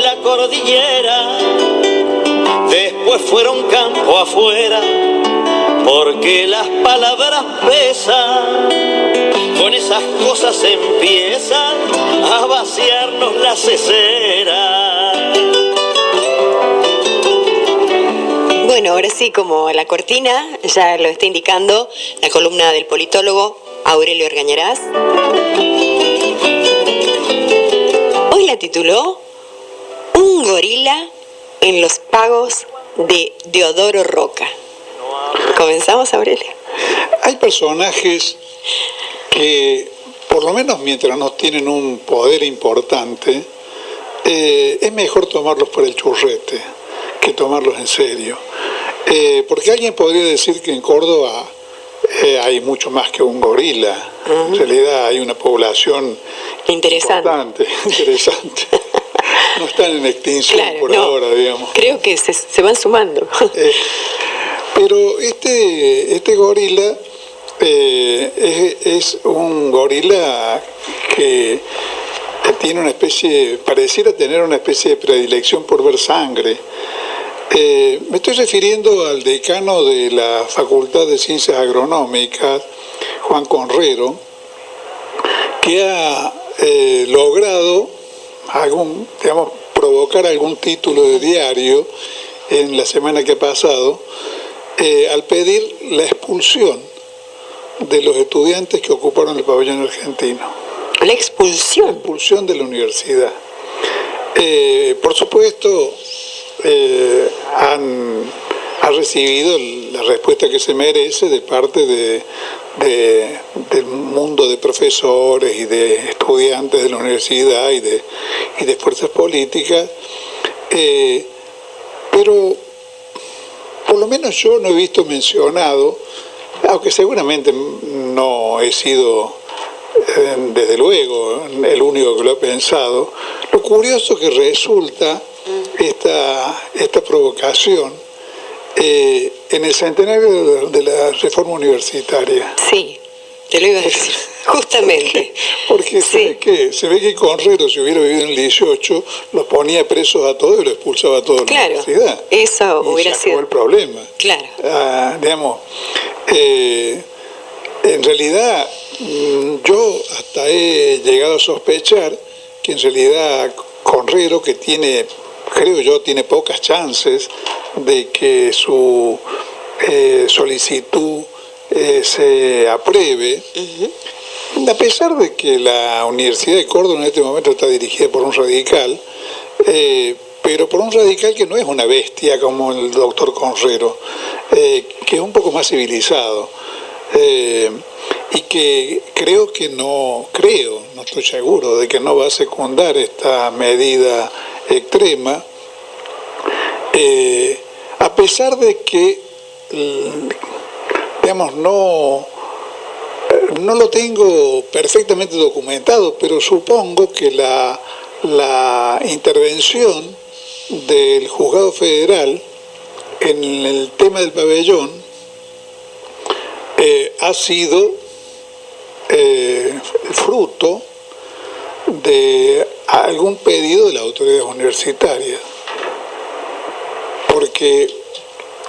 la cordillera, después fueron campo afuera, porque las palabras pesan, con esas cosas empiezan a vaciarnos la cesera. Bueno, ahora sí, como la cortina ya lo está indicando, la columna del politólogo Aurelio Argañarás. Hoy la tituló Un gorila en los pagos de Deodoro Roca. ¿Comenzamos, Aurelio? Hay personajes que, por lo menos mientras no tienen un poder importante, es mejor tomarlos por el churrete que tomarlos en serio. Porque alguien podría decir que en Córdoba hay mucho más que un gorila. En realidad hay una población interesante. No están en extinción, claro, por ahora, digamos. Creo que se van sumando. Pero este gorila es un gorila que tiene una especie, pareciera tener una especie de predilección por ver sangre. Me estoy refiriendo al decano de la Facultad de Ciencias Agronómicas, Juan Conrero, que ha logrado provocar algún título de diario en la semana que ha pasado, al pedir la expulsión de los estudiantes que ocuparon el pabellón argentino. ¿La expulsión? La expulsión de la universidad. Por supuesto, ha recibido la respuesta que se merece de parte del mundo de profesores y de estudiantes de la universidad y de fuerzas políticas, pero por lo menos yo no he visto mencionado, aunque seguramente no he sido desde luego el único que lo ha pensado, lo curioso que resulta esta provocación en el centenario de la reforma universitaria. Sí, te lo iba a decir, justamente. Porque sí. se ve que Conrero, si hubiera vivido en el 18, los ponía presos a todos y los expulsaba a todos de la universidad. Eso hubiera sido el problema. Claro. En realidad, yo hasta he llegado a sospechar que en realidad Conrero, que creo yo, tiene pocas chances de que su solicitud se apruebe, a pesar de que la Universidad de Córdoba en este momento está dirigida por un radical, pero por un radical que no es una bestia como el doctor Conrero, que es un poco más civilizado, y que no estoy seguro de que no va a secundar esta medida extrema, a pesar de que no lo tengo perfectamente documentado, pero supongo que la intervención del juzgado federal en el tema del pabellón ha sido fruto de algún pedido de las autoridades universitarias, porque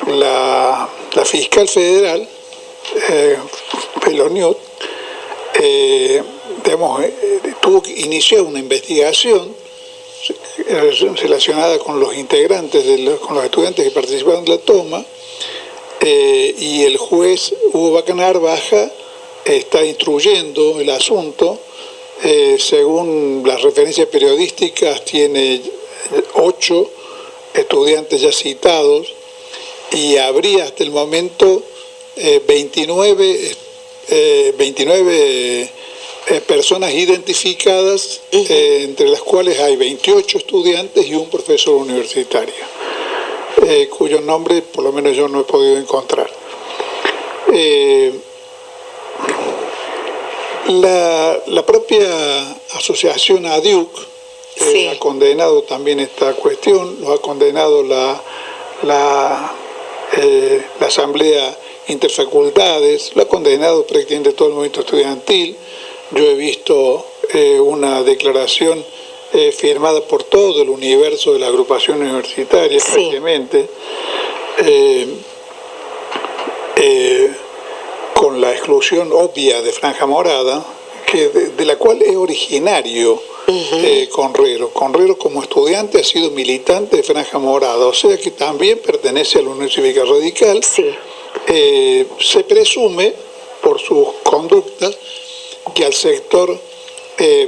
la fiscal federal, Peloniot, inició una investigación relacionada con los integrantes, con los estudiantes que participaron en la toma, y el juez Hugo Bacanar Baja está instruyendo el asunto. Según las referencias periodísticas, tiene 8 estudiantes ya citados y habría hasta el momento 29 personas identificadas, entre las cuales hay 28 estudiantes y un profesor universitario, cuyo nombre por lo menos yo no he podido encontrar. La propia asociación ADIUC ha condenado también esta cuestión, lo ha condenado la Asamblea Interfacultades, lo ha condenado prácticamente todo el movimiento estudiantil. Yo he visto una declaración firmada por todo el universo de la agrupación universitaria, sí, prácticamente, con la exclusión obvia de Franja Morada, de la cual es originario Conrero. Conrero, como estudiante, ha sido militante de Franja Morada, o sea que también pertenece a la Unión Cívica Radical. sí. Se presume, por sus conductas, que al sector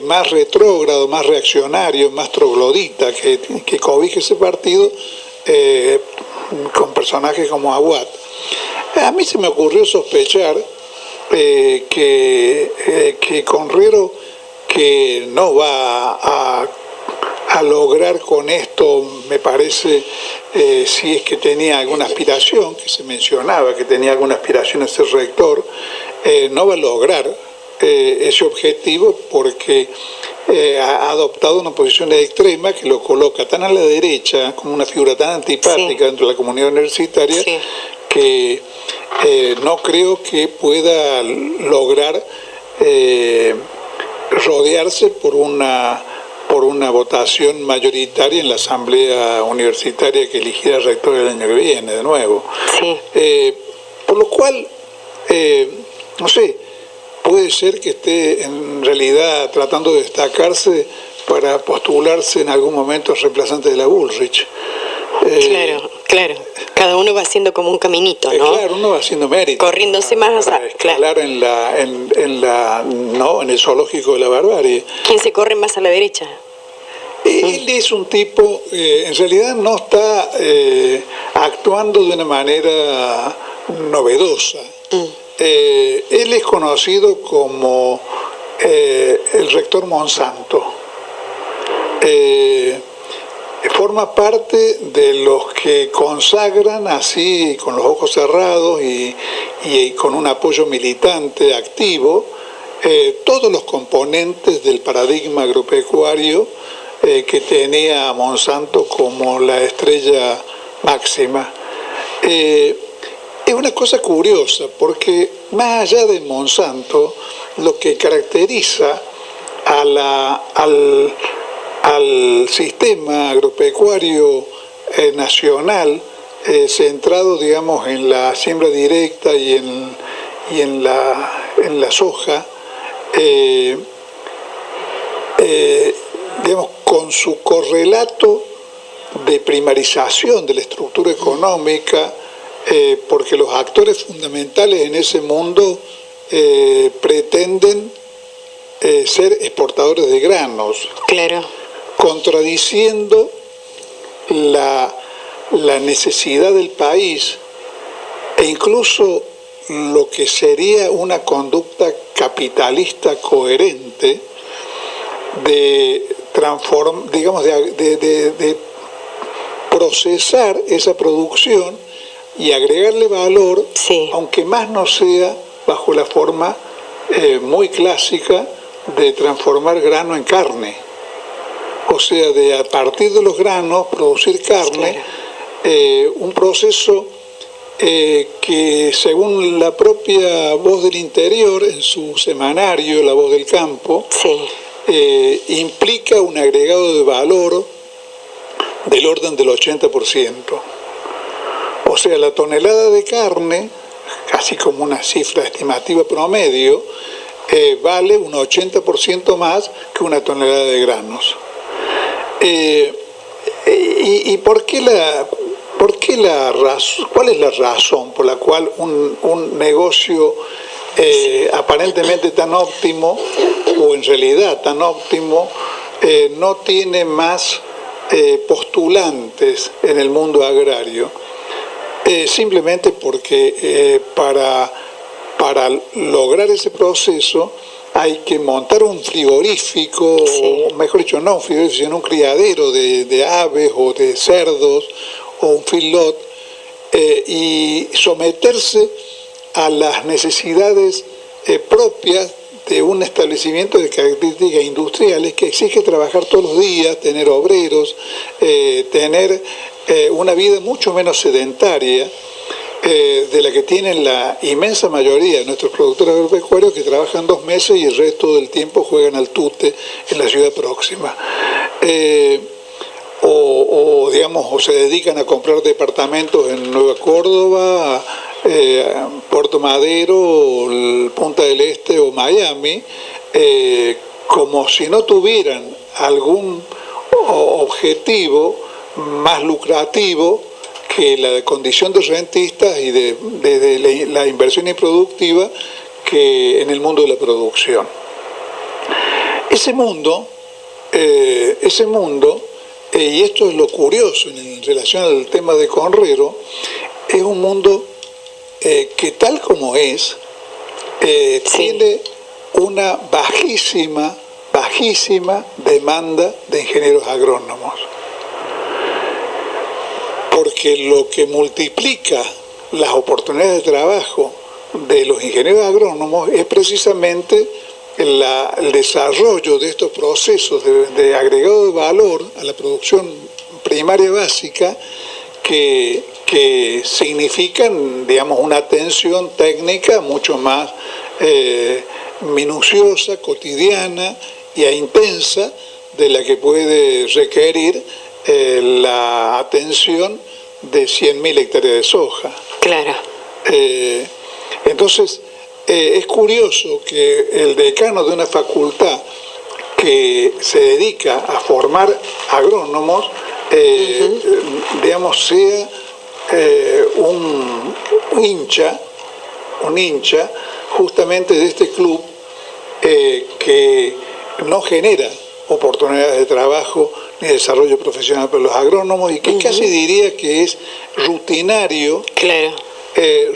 más retrógrado, más reaccionario, más troglodita que cobija ese partido, con personajes como Aguad. A mí se me ocurrió sospechar que Conrero, que no va a lograr con esto, me parece, si es que tenía alguna aspiración, que se mencionaba que tenía alguna aspiración a ser rector, no va a lograr ese objetivo porque ha adoptado una posición extrema que lo coloca tan a la derecha, como una figura tan antipática dentro de la comunidad universitaria, que no creo que pueda lograr rodearse por una votación mayoritaria en la asamblea universitaria que elegirá rector el año que viene, de nuevo. Sí. Por lo cual, no sé, puede ser que esté en realidad tratando de destacarse para postularse en algún momento reemplazante de la Bullrich. Claro. Cada uno va haciendo como un caminito, ¿no? Claro, uno va haciendo mérito. Corriéndose más para escalar en el zoológico de la barbarie. ¿Quién se corre más a la derecha? Él es un tipo, en realidad no está actuando de una manera novedosa. Él es conocido como el rector Monsanto. Forma parte de los que consagran así, con los ojos cerrados y con un apoyo militante activo, todos los componentes del paradigma agropecuario que tenía Monsanto como la estrella máxima. Es una cosa curiosa, porque más allá de Monsanto, lo que caracteriza al sistema agropecuario nacional, centrado, digamos, en la siembra directa y en la soja, digamos, con su correlato de primarización de la estructura económica, porque los actores fundamentales en ese mundo pretenden ser exportadores de granos. Claro. Contradiciendo la necesidad del país e incluso lo que sería una conducta capitalista coherente de procesar esa producción y agregarle valor, aunque más no sea bajo la forma muy clásica de transformar grano en carne. O sea, de a partir de los granos producir carne, un proceso que según la propia Voz del Interior, en su semanario La Voz del Campo, implica un agregado de valor del orden del 80%. O sea, la tonelada de carne, casi como una cifra estimativa promedio, vale un 80% más que una tonelada de granos. ¿Y por qué cuál es la razón por la cual un negocio aparentemente tan óptimo, o en realidad tan óptimo, no tiene más postulantes en el mundo agrario? Simplemente porque para lograr ese proceso hay que montar un frigorífico, o mejor dicho, no un frigorífico, sino un criadero de aves o de cerdos o un feedlot, y someterse a las necesidades propias de un establecimiento de características industriales que exige trabajar todos los días, tener obreros, tener una vida mucho menos sedentaria de la que tienen la inmensa mayoría de nuestros productores agropecuarios, que trabajan 2 meses y el resto del tiempo juegan al tute en la ciudad próxima. digamos, o se dedican a comprar departamentos en Nueva Córdoba, Puerto Madero, Punta del Este o Miami, como si no tuvieran algún objetivo más lucrativo que la condición de rentistas y de la inversión improductiva que en el mundo de la producción. Ese mundo, y esto es lo curioso en relación al tema de Conrero, es un mundo que tal como es, tiene una bajísima demanda de ingenieros agrónomos. Porque lo que multiplica las oportunidades de trabajo de los ingenieros agrónomos es precisamente el desarrollo de estos procesos de agregado de valor a la producción primaria básica que significan, digamos, una atención técnica mucho más minuciosa, cotidiana e intensa de la que puede requerir la atención de 100.000 hectáreas de soja. Claro. Entonces, es curioso que el decano de una facultad que se dedica a formar agrónomos, digamos, sea un hincha justamente de este club que no genera oportunidades de trabajo ni desarrollo profesional para los agrónomos y que casi diría que es rutinario, claro.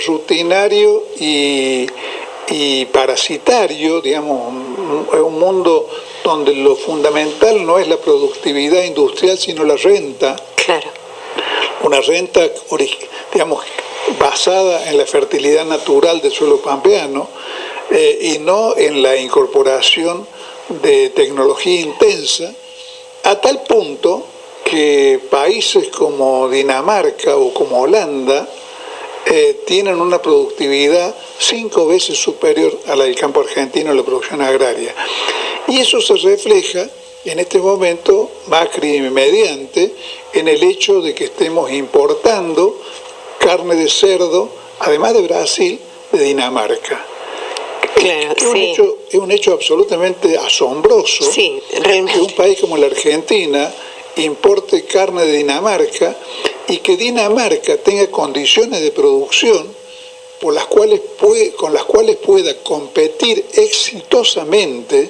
Rutinario y parasitario, digamos, un mundo donde lo fundamental no es la productividad industrial sino la renta. Claro. Una renta, digamos, basada en la fertilidad natural del suelo pampeano y no en la incorporación de tecnología intensa, a tal punto que países como Dinamarca o como Holanda tienen una productividad 5 veces superior a la del campo argentino en la producción agraria. Y eso se refleja en este momento, Macri mediante, en el hecho de que estemos importando carne de cerdo, además de Brasil, de Dinamarca. Claro, Es un hecho absolutamente asombroso, sí, realmente, que un país como la Argentina importe carne de Dinamarca y que Dinamarca tenga condiciones de producción con las cuales pueda competir exitosamente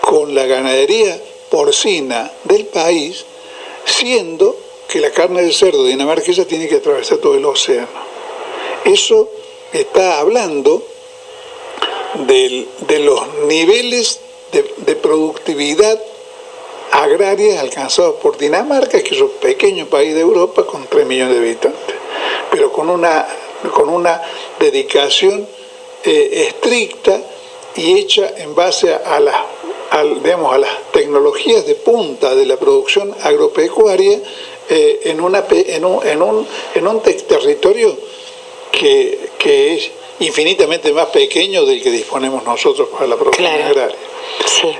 con la ganadería porcina del país, siendo que la carne de cerdo dinamarquesa tiene que atravesar todo el océano. Eso está hablando de los niveles de productividad agraria alcanzados por Dinamarca, que es un pequeño país de Europa con 3 millones de habitantes, pero con una dedicación estricta y hecha en base a las tecnologías de punta de la producción agropecuaria en un territorio que es infinitamente más pequeño del que disponemos nosotros para la producción agraria. Sí.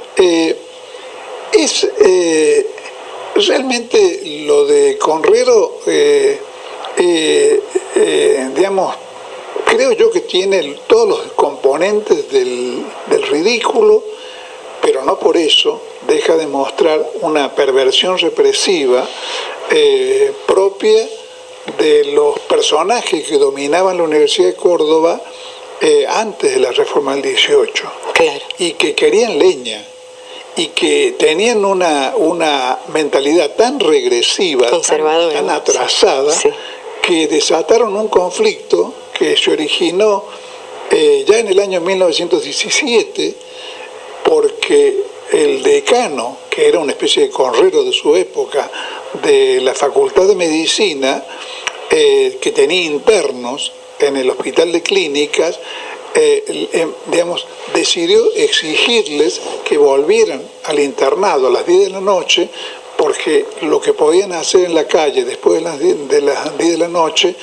Realmente lo de Conrero, digamos, creo yo que tiene todos los componentes del ridículo, pero no por eso deja de mostrar una perversión represiva propia de los personajes que dominaban la Universidad de Córdoba antes de la reforma del 18, claro, y que querían leña y que tenían una mentalidad tan regresiva, tan atrasada, sí, que desataron un conflicto que se originó ya en el año 1917, porque el decano, que era una especie de Conrero de su época, de la Facultad de Medicina, que tenía internos en el Hospital de Clínicas, digamos, decidió exigirles que volvieran al internado a las 10 de la noche, porque lo que podían hacer en la calle después de las 10 de la noche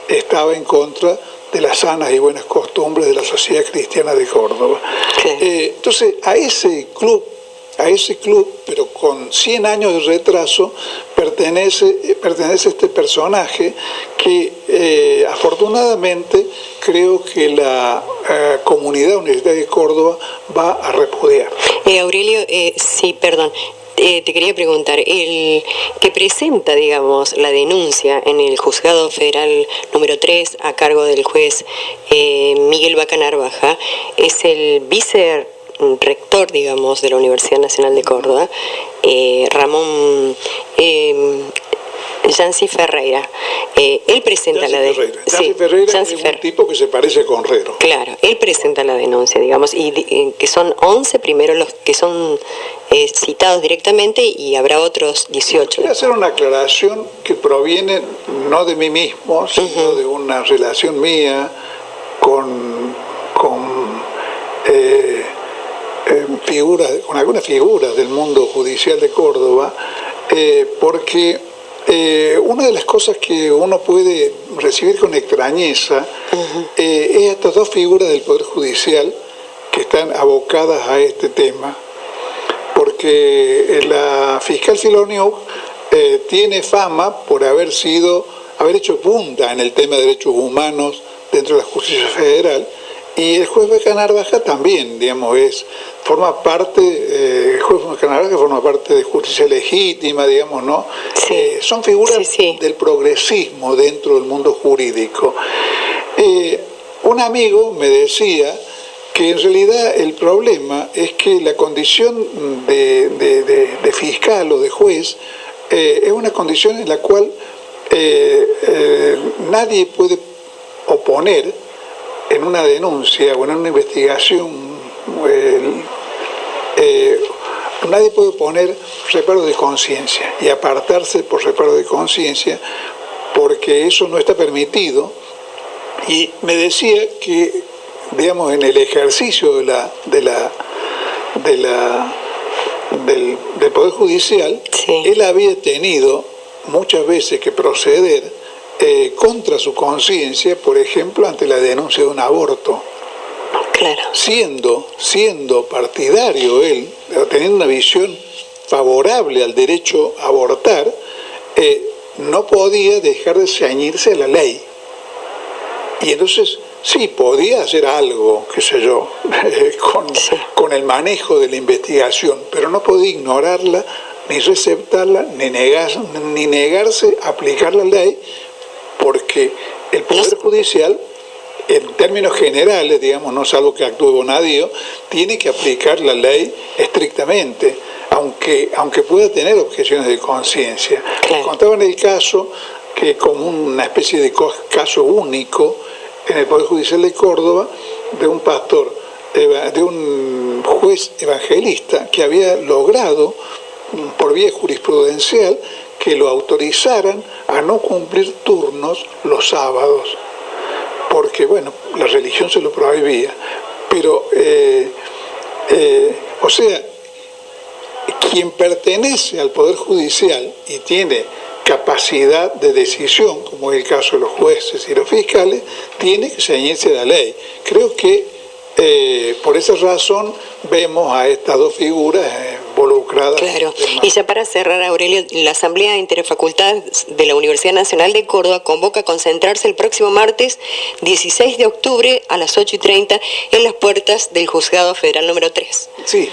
estaba en contra de las sanas y buenas costumbres de la sociedad cristiana de Córdoba. Sí. Entonces, a ese club a ese club, pero con 100 años de retraso, pertenece este personaje que afortunadamente creo que la comunidad universitaria de Córdoba va a repudiar. Aurelio, sí, perdón. Te quería preguntar, el que presenta, digamos, la denuncia en el Juzgado Federal número 3 a cargo del juez Miguel Vaca Narvaja es el vicerrector, digamos, de la Universidad Nacional de Córdoba, Ramón Yancy Ferreira. Él presenta la denuncia. Yancy Ferreira es un tipo que se parece a Conrero. Claro, él presenta la denuncia, digamos, y que son 11 primero los que son citados directamente y habrá otros 18. Voy a hacer una aclaración que proviene no de mí mismo, sino de una relación mía con algunas figuras del mundo judicial de Córdoba, porque una de las cosas que uno puede recibir con extrañeza es estas dos figuras del Poder Judicial que están abocadas a este tema, porque la fiscal Filoniuk tiene fama por haber hecho punta en el tema de derechos humanos dentro de la justicia federal, y el juez Vaca Narvaja también, digamos, forma parte, el juez Vaca Narvaja forma parte de justicia legítima, digamos, ¿no? Sí. Son figuras del progresismo dentro del mundo jurídico. Un amigo me decía que en realidad el problema es que la condición de fiscal o de juez es una condición en la cual nadie puede oponer en una denuncia o en una investigación, nadie puede poner reparo de conciencia y apartarse por reparo de conciencia, porque eso no está permitido. Y me decía que, digamos, en el ejercicio del Poder Judicial, él había tenido muchas veces que proceder contra su conciencia, por ejemplo, ante la denuncia de un aborto. Claro. Siendo partidario él, teniendo una visión favorable al derecho a abortar, no podía dejar de ceñirse a la ley. Y entonces sí podía hacer algo, qué sé yo, con el manejo de la investigación, pero no podía ignorarla, ni receptarla, ni negarse a aplicar la ley, porque el Poder Judicial, en términos generales, digamos, no salvo que actúe Bonadío, tiene que aplicar la ley estrictamente, aunque pueda tener objeciones de conciencia. Claro. Contaban el caso que, como una especie de caso único en el Poder Judicial de Córdoba, de un pastor, de un juez evangelista que había logrado, por vía jurisprudencial, que lo autorizaran a no cumplir turnos los sábados, porque, bueno, la religión se lo prohibía. Pero, o sea, quien pertenece al Poder Judicial y tiene capacidad de decisión, como es el caso de los jueces y los fiscales, tiene que ceñirse a la ley. Creo que por esa razón vemos a estas dos figuras involucradas. Claro, y ya para cerrar, Aurelio, la Asamblea Interfacultades de la Universidad Nacional de Córdoba convoca a concentrarse el próximo martes 16 de octubre a las 8:30 en las puertas del Juzgado Federal número 3. Sí,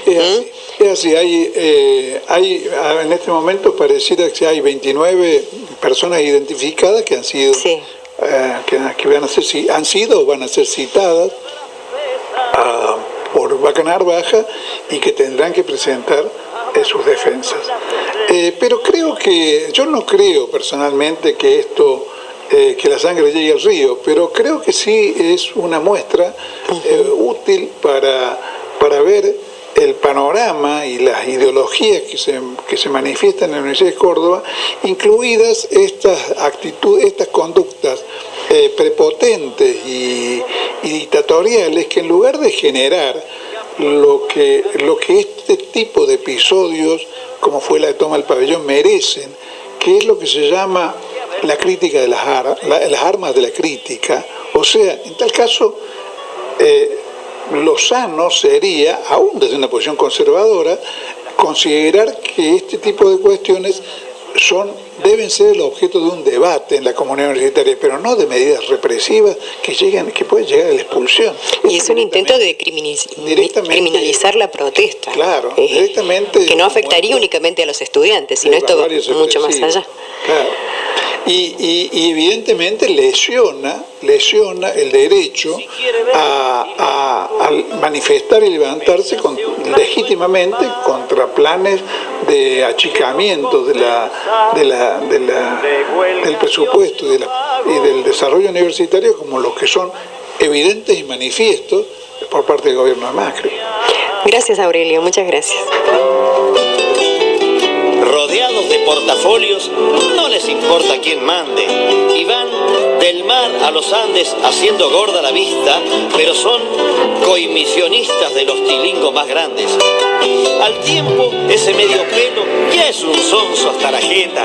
es así. Hay en este momento pareciera que hay 29 personas identificadas que han sido, han sido o van a ser citadas por Vaca Narvaja y que tendrán que presentar sus defensas. Pero yo no creo personalmente que que la sangre llegue al río, pero creo que sí es una muestra útil para ver el panorama y las ideologías que se manifiestan en la Universidad de Córdoba, incluidas estas actitudes, estas conductas prepotentes y dictatoriales, que en lugar de generar lo que este tipo de episodios, como fue la toma del pabellón, merecen, que es lo que se llama la crítica de las armas de la crítica. O sea, en tal caso, lo sano sería, aún desde una posición conservadora, considerar que este tipo de cuestiones deben ser el objeto de un debate en la comunidad universitaria, pero no de medidas represivas que pueden llegar a la expulsión. Y es un intento de criminalizar la protesta. Claro, directamente. Que no afectaría únicamente a los estudiantes, sino esto va mucho más allá. Claro. Y evidentemente lesiona el derecho a manifestar y levantarse legítimamente contra planes de achicamiento del presupuesto y del desarrollo universitario, como los que son evidentes y manifiestos por parte del gobierno de Macri. Gracias, Aurelio, muchas gracias. Rodeados de portafolios, no les importa quién mande, y van del mar a los Andes haciendo gorda la vista, pero son coimisionistas de los tilingos más grandes. Al tiempo, ese medio pelo ya es un sonso hasta la jeta.